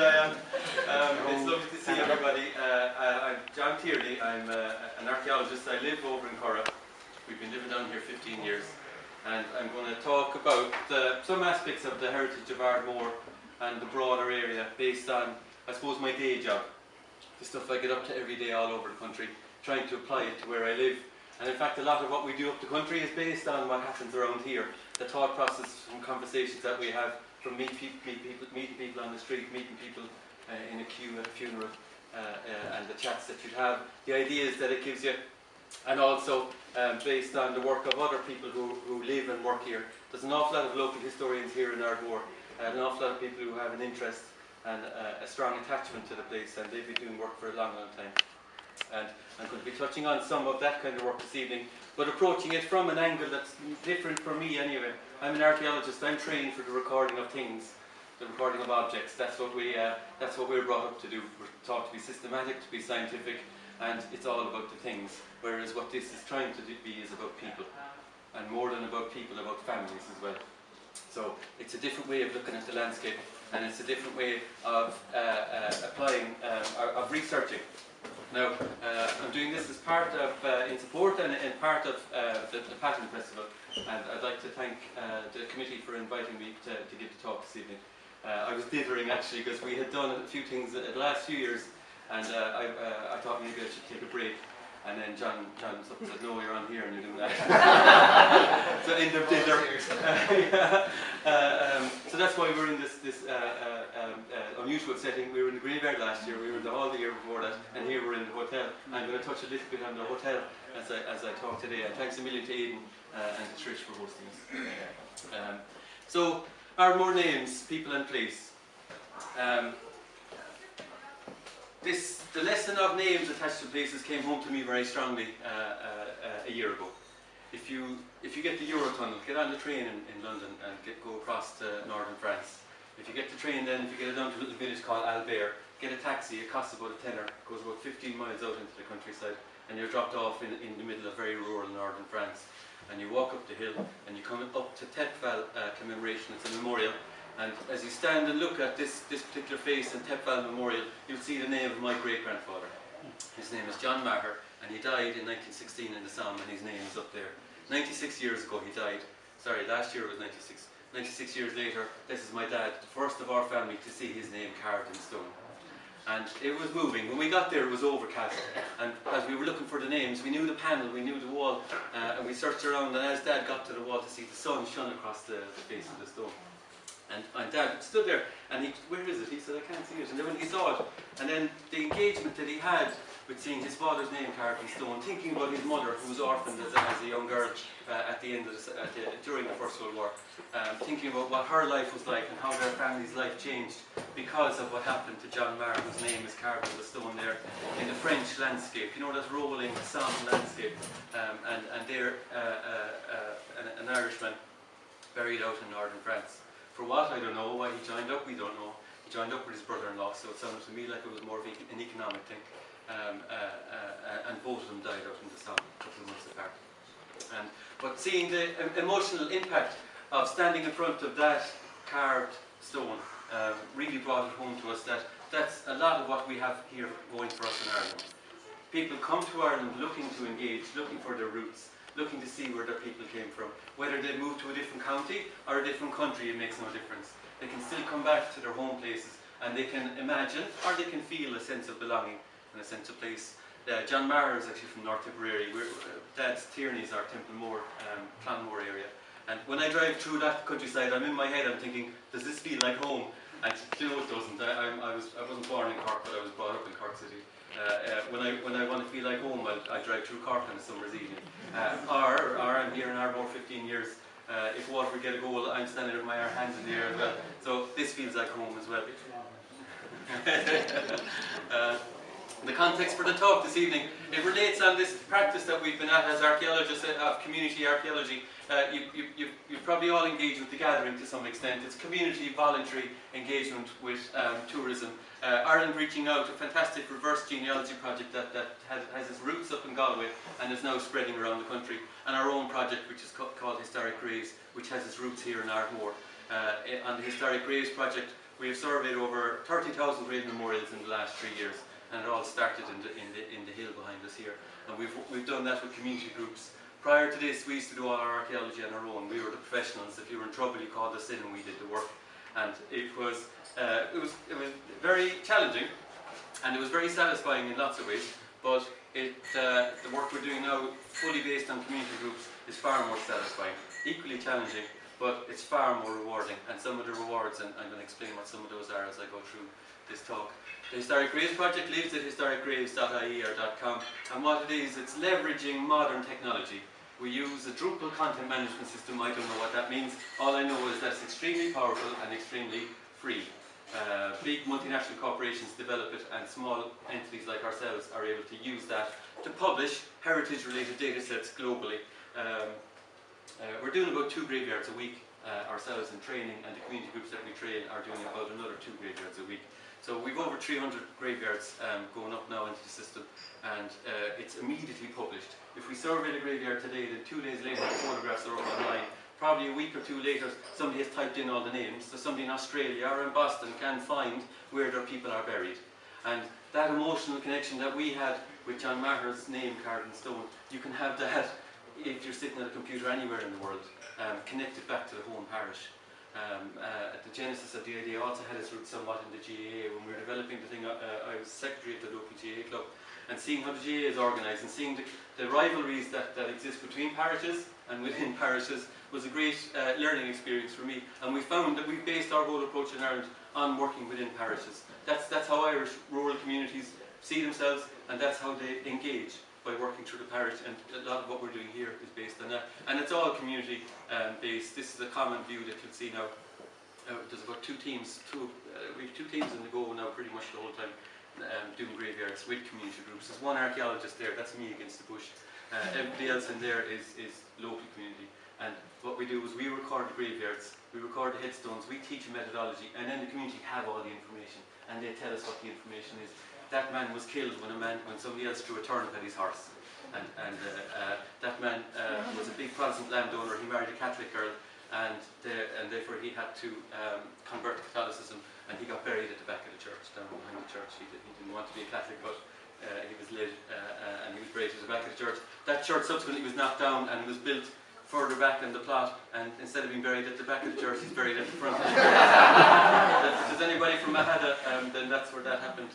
Diane. It's lovely to see everybody. I'm John Tierney. I'm an archaeologist. I live over in Curra. We've been living down here 15 years. And I'm going to talk about some aspects of the heritage of Ardmore and the broader area based on, I suppose, my day job. The stuff I get up to every day all over the country, trying to apply it to where I live. And in fact, a lot of what we do up the country is based on what happens around here. The thought process and conversations that we have from meeting people on the street, meeting people in a queue at a funeral, and the chats that you'd have, the ideas that it gives you, and also based on the work of other people who live and work here. There's an awful lot of local historians here in Ardmore, an awful lot of people who have an interest and a strong attachment to the place, and they've been doing work for a long, long time. And I'm going to be touching on some of that kind of work this evening, but approaching it from an angle that's different for me anyway. I'm an archaeologist. I'm trained for the recording of things, the recording of objects. That's what we're brought up to do. We're taught to be systematic, to be scientific, and it's all about the things. Whereas what this is trying to be is about people, and more than about people, about families as well. So it's a different way of looking at the landscape, and it's a different way of applying, of researching. Now, I'm doing this as part of, in support and part of the Pattern Festival, and I'd like to thank the committee for inviting me to give the talk this evening. I was dithering actually, because we had done a few things the last few years, and I thought maybe I should take a break. And then John said, no, you're on here and you're doing that. So end of dither. So that's why we're in this unusual setting. We were in the graveyard last year, we were in the hall the year before that, and here we're in the hotel. I'm going to touch a little bit on the hotel as I talk today. And thanks a million to Aidan and to Trish for hosting us. So, Ardmore names, people and place. The lesson of names attached to places came home to me very strongly a year ago. If you get the Eurotunnel, get on the train in London and go across to northern France. If you get the train then, if you get it down to a little village called Albert, get a taxi, it costs about a tenner, it goes about 15 miles out into the countryside, and you're dropped off in the middle of very rural northern France. And you walk up the hill and you come up to Tepval commemoration, it's a memorial. And as you stand and look at this particular face in Tepval Memorial, you'll see the name of my great-grandfather. His name is John Maher, and he died in 1916 in the Somme, and his name is up there. 96 years ago he died. Sorry, last year it was 96. 96 years later, this is my dad, the first of our family to see his name carved in stone. And it was moving. When we got there, it was overcast. And as we were looking for the names, we knew the panel, we knew the wall, and we searched around, and as Dad got to the wall to see the sun shone across the face of the stone. And Dad stood there, and where is it? He said, I can't see it. And then when he saw it, and then the engagement that he had with seeing his father's name carved in stone, thinking about his mother, who was orphaned as a young girl at the end of during the First World War, thinking about what her life was like and how their family's life changed because of what happened to John Maher, whose name is carved in the stone there, in the French landscape. You know, that rolling Somme landscape, and there an Irishman buried out in northern France. For what, I don't know. Why he joined up, we don't know. He joined up with his brother-in-law, so it sounded to me like it was more of an economic thing. And both of them died out in the Somme, a couple of months apart. But seeing the emotional impact of standing in front of that carved stone really brought it home to us that that's a lot of what we have here going for us in Ireland. People come to Ireland looking to engage, looking for their roots, looking to see where their people came from. Whether they move to a different county or a different country, it makes no difference. They can still come back to their home places, and they can imagine or they can feel a sense of belonging and a sense of place. John Maher is actually from North Tipperary. Dad's Tierney's our Templemore, Clonmore area. And when I drive through that countryside, I'm in my head, I'm thinking, does this feel like home? And you know, it doesn't. I wasn't born in Cork, but I was brought up in Cork City. When I want to feel like home, I drive through Cork on a summer's evening. Or I'm here in Ardmore 15 years. If Waterford get a goal, I'm standing with my hands in the air as well. So this feels like home as well. The context for the talk this evening, it relates on this practice that we've been at as archaeologists of community archaeology. You've probably all engaged with the gathering to some extent. It's community voluntary engagement with tourism. Ireland Reaching Out, a fantastic reverse genealogy project that has its roots up in Galway and is now spreading around the country. And our own project, which is called Historic Graves, which has its roots here in Ardmore. On the Historic Graves project, We have surveyed over 30,000 grave memorials in the last 3 years, and it all started in the hill behind us here. And we've done that with community groups. Prior to this, we used to do all our archaeology on our own. We were the professionals. If you were in trouble, you called us in and we did the work. And it was very challenging, and it was very satisfying in lots of ways. But the work we're doing now, fully based on community groups, is far more satisfying. Equally challenging, but it's far more rewarding. And some of the rewards, and I'm going to explain what some of those are as I go through this talk. The Historic Graves Project lives at historicgraves.ie or .com, and what it is, it's leveraging modern technology. We use a Drupal content management system. I don't know what that means. All I know is that it's extremely powerful and extremely free. Big multinational corporations develop it, and small entities like ourselves are able to use that to publish heritage-related data sets globally. We're doing about 2 graveyards a week ourselves in training, and the community groups that we train are doing about another 2 graveyards a week. So we've over 300 graveyards going up now into the system, and it's immediately published. If we survey the graveyard today, then 2 days later the photographs are up online. Probably a week or 2 later, somebody has typed in all the names, so somebody in Australia or in Boston can find where their people are buried. And that emotional connection that we had with John Maher's name carved in stone, you can have that if you're sitting at a computer anywhere in the world, connected back to the home parish. The genesis of the idea also had its roots somewhat in the GAA. When we were developing the thing, I was secretary of the local GAA club, and seeing how the GAA is organised and seeing the rivalries that exist between parishes and within parishes was a great learning experience for me. And we found that we've based our whole approach in Ireland on working within parishes. That's how Irish rural communities see themselves, and that's how they engage, by working through the parish. And a lot of what we're doing here is based on that. And it's all community based. This is a common view that you'll see now. There's about 2 teams. We have 2 teams in the go now pretty much the whole time, doing graveyards with community groups. There's 1 archaeologist there, that's me against the bush. Everybody else in there is local community. And what we do is we record the graveyards, we record the headstones, we teach a methodology, and then the community have all the information, and they tell us what the information is. That man was killed when somebody else threw a turnip at his horse. And that man was a big Protestant landowner. He married a Catholic girl, and therefore he had to convert to Catholicism, and he got buried at the back of the church, down behind the church. He didn't want to be a Catholic, but he was led, and he was buried at the back of the church. That church subsequently was knocked down and was built further back in the plot, and instead of being buried at the back of the church, he's buried at the front. If there's anybody from Mahada, then that's where that happened.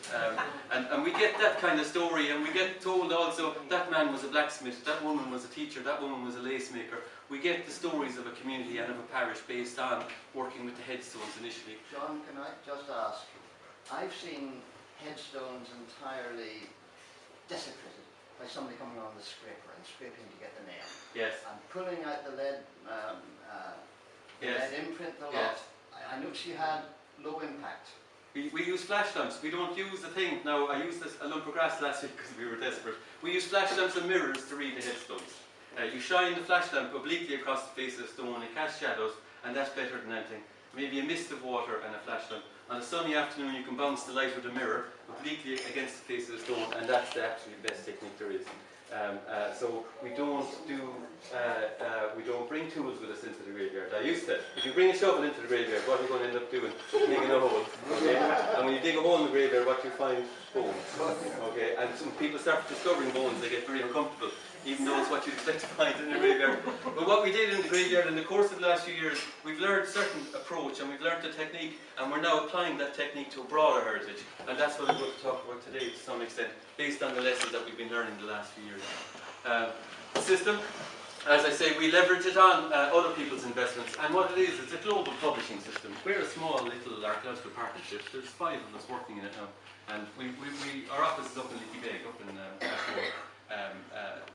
And we get that kind of story, and we get told also that man was a blacksmith, that woman was a teacher, that woman was a lace maker. We get the stories of a community and of a parish based on working with the headstones initially. John, can I just ask, I've seen headstones entirely desecrated by somebody coming on the scraper and scraping to get the nail. Yes. And pulling out the lead, yes. lead imprint, the lot. Yes. I noticed you had low impact. We use flash lamps. We don't use the thing. Now, I used a lump of grass last week because we were desperate. We use flash lamps and mirrors to read the headstones. You shine the flash lamp obliquely across the face of the stone, it casts shadows, and that's better than anything. Maybe a mist of water and a flash lamp. On a sunny afternoon, you can bounce the light of the mirror obliquely against the face of the stone, and that's the absolute best technique there is. So we don't bring tools with us into the graveyard. I used to. If you bring a shovel into the graveyard, what are you going to end up doing? Digging a hole. Okay? And when you dig a hole in the graveyard, what you find? Bones. Okay? And when people start discovering bones, they get very uncomfortable, even though it's what you'd expect to find in the graveyard. But what we did in the graveyard in the course of the last few years, we've learned a certain approach, and we've learned the technique, and we're now applying that technique to a broader heritage. And that's what I'm going to talk about today to some extent, based on the lessons that we've been learning the last few years. The system, as I say, we leverage it on other people's investments, and what it is, it's a global publishing system. We're a small little archaeological partnership. There's 5 of us working in it now, and our office is up in Leaky Bay, up in Ardmore.